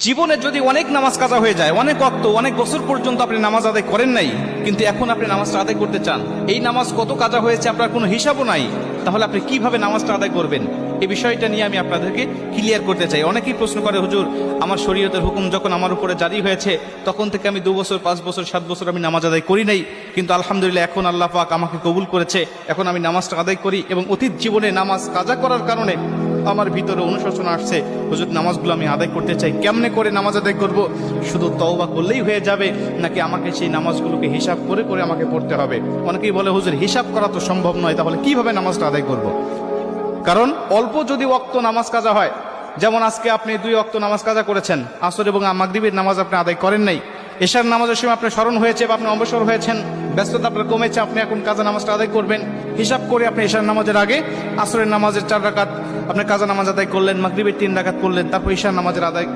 জীবনে যদি অনেক নামাজ কাজা হয়ে যায়, অনেক ওয়াক্ত, অনেক বছর পর্যন্ত আপনি নামাজ আদায় করেন নাই, কিন্তু এখন আপনি নামাজটা আদায় করতে চান, এই নামাজ কত কাজা হয়েছে আপনার কোনো হিসাবও নাই, তাহলে আপনি কিভাবে নামাজটা আদায় করবেন? এই বিষয়টা নিয়ে আমি আপনাদেরকে ক্লিয়ার করতে চাই। অনেকেই প্রশ্ন করে, হুজুর আমার শরীয়তের হুকুম যখন আমার উপরে জারি হয়েছে তখন থেকে আমি 2 বছর 5 বছর 7 বছর আমি নামাজ আদায় করি নাই, কিন্তু আলহামদুলিল্লাহ এখন আল্লাহ পাক আমাকে কবুল করেছে, এখন আমি নামাজটা আদায় করি এবং অতীত জীবনে নামাজ কাজা করার কারণে আমার ভিতরে অনুশোচনা আসছে, হুজুর নামাজগুলো আমি আদায় করতে চাই, কেমনে করে নামাজ আদায় করব? শুধু তওবা করলেই হয়ে যাবে নাকি আমাকে সেই নামাজগুলোকে হিসাব করে করে আমাকে পড়তে হবে? অনেকেই বলে, হুজুর হিসাব করা তো সম্ভব নয়, তাহলে কিভাবে নামাজটা আদায় করব? কারণ অল্প যদি ওয়াক্ত নামাজ কাজা হয়, যেমন আজকে আপনি 2 ওয়াক্ত নামাজ কাজা করেছেন, আসর এবং মাগরিবের নামাজ আপনি আদায় করেন নাই, এশার নামাজের সময় আপনার স্মরণ হয়েছে বা আপনি অবসর হয়েছেন, ব্যস্ততা আপনার কমেছে, আপনি এখন কাজা নামাজটা আদায় করবেন, হিসাব করে আপনি এশার নামাজের আগে আসরের নামাজের 4 রাকাত আপনি কাজা নামাজ আদায় করলেন, মাগরিবের 3 রাকাত করলেন, তারপর এশার নামাজের আদায়